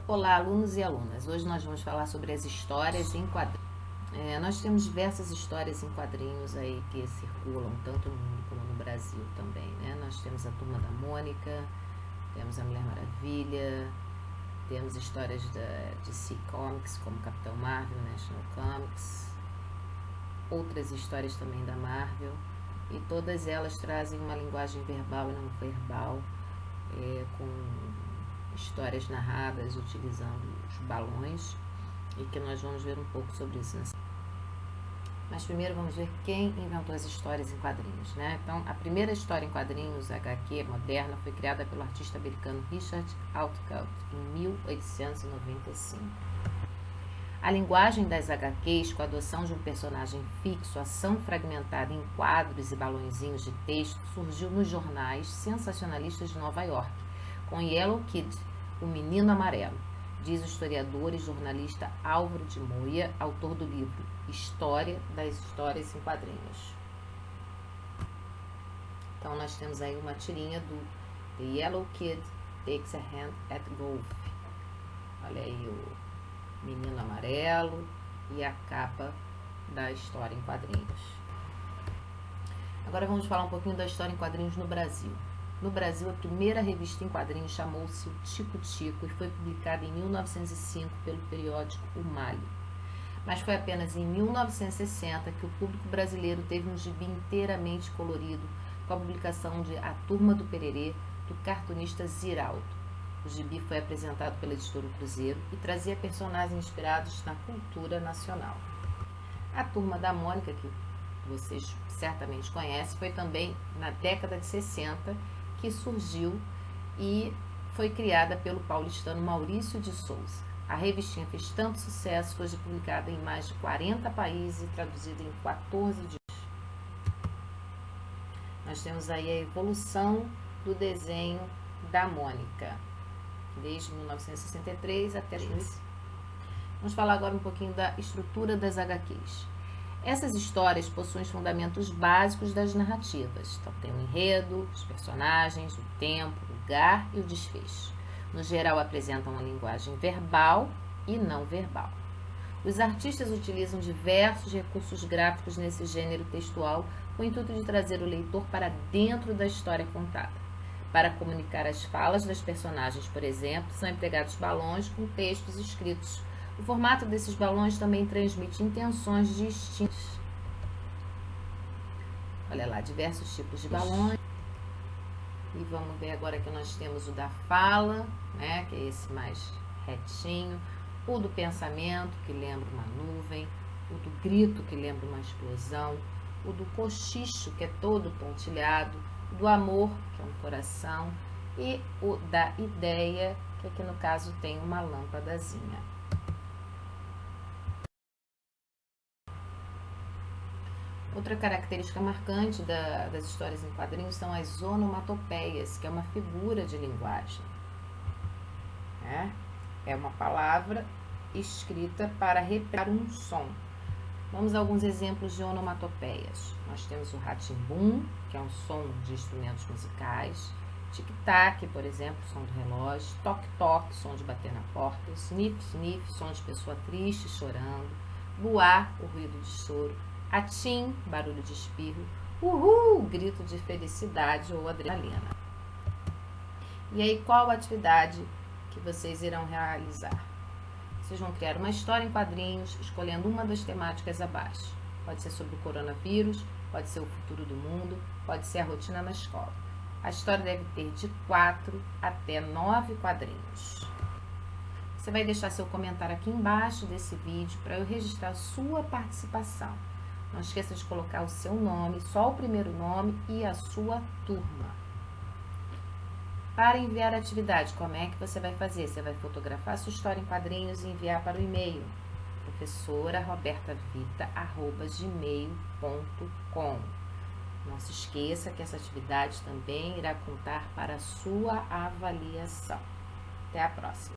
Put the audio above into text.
Olá, alunos e alunas. Hoje nós vamos falar sobre as histórias em quadrinhos. Nós temos diversas histórias em quadrinhos aí que circulam, tanto no mundo como no Brasil também, né? Nós temos a Turma da Mônica, temos a Mulher Maravilha, temos histórias da DC Comics, como Capitão Marvel, National Comics, outras histórias também da Marvel, e todas elas trazem uma linguagem verbal e não verbal, com histórias narradas utilizando os balões, e que nós vamos ver um pouco sobre isso. Mas primeiro vamos ver quem inventou as histórias em quadrinhos, né? Então, a primeira história em quadrinhos HQ moderna foi criada pelo artista americano Richard Outcault em 1895. A linguagem das HQs, com a adoção de um personagem fixo, ação fragmentada em quadros e balõezinhos de texto, surgiu nos jornais sensacionalistas de Nova York, com Yellow Kid, o Menino Amarelo, diz o historiador e jornalista Álvaro de Moya, autor do livro História das Histórias em Quadrinhos. Então nós temos aí uma tirinha do The Yellow Kid Takes a Hand at Golf. Olha aí o Menino Amarelo e a capa da história em quadrinhos. Agora vamos falar um pouquinho da história em quadrinhos no Brasil. No Brasil, a primeira revista em quadrinhos chamou-se o Tico Tico e foi publicada em 1905 pelo periódico O Malho. Mas foi apenas em 1960 que o público brasileiro teve um gibi inteiramente colorido com a publicação de A Turma do Pererê, do cartunista Ziraldo. O gibi foi apresentado pela editora Cruzeiro e trazia personagens inspirados na cultura nacional. A Turma da Mônica, que vocês certamente conhecem, foi também na década de 60 que surgiu e foi criada pelo paulistano Maurício de Souza. A revistinha fez tanto sucesso que hoje é publicada em mais de 40 países e traduzida em 14 idiomas. Nós temos aí a evolução do desenho da Mônica, desde 1963 até hoje. Vamos falar agora um pouquinho da estrutura das HQs. Essas histórias possuem os fundamentos básicos das narrativas. Então, tem o enredo, os personagens, o tempo, o lugar e o desfecho. No geral, apresentam uma linguagem verbal e não verbal. Os artistas utilizam diversos recursos gráficos nesse gênero textual com o intuito de trazer o leitor para dentro da história contada. Para comunicar as falas das personagens, por exemplo, são empregados balões com textos escritos. O formato desses balões também transmite intenções distintas. Olha lá, diversos tipos de balões. E vamos ver agora que nós temos o da fala, né, que é esse mais retinho. O do pensamento, que lembra uma nuvem. O do grito, que lembra uma explosão. O do cochicho, que é todo pontilhado. O do amor, que é um coração. E o da ideia, que aqui no caso tem uma lâmpadazinha. Outra característica marcante das histórias em quadrinhos são as onomatopeias, que é uma figura de linguagem. É uma palavra escrita para representar um som. Vamos a alguns exemplos de onomatopeias. Nós temos o ratimbum, que é um som de instrumentos musicais. Tic-tac, por exemplo, som do relógio. Toque-toque, som de bater na porta. Sniff-sniff, som de pessoa triste, chorando. Buá, o ruído de choro. Atim, barulho de espirro. Uhul, grito de felicidade ou adrenalina. E aí, qual atividade que vocês irão realizar? Vocês vão criar uma história em quadrinhos, escolhendo uma das temáticas abaixo. Pode ser sobre o coronavírus, pode ser o futuro do mundo, pode ser a rotina na escola. A história deve ter de 4 até 9 quadrinhos. Você vai deixar seu comentário aqui embaixo desse vídeo para eu registrar a sua participação. Não esqueça de colocar o seu nome, só o primeiro nome e a sua turma. Para enviar a atividade, como é que você vai fazer? Você vai fotografar a sua história em quadrinhos e enviar para o e-mail professorarobertavita@gmail.com. Não se esqueça que essa atividade também irá contar para a sua avaliação. Até a próxima!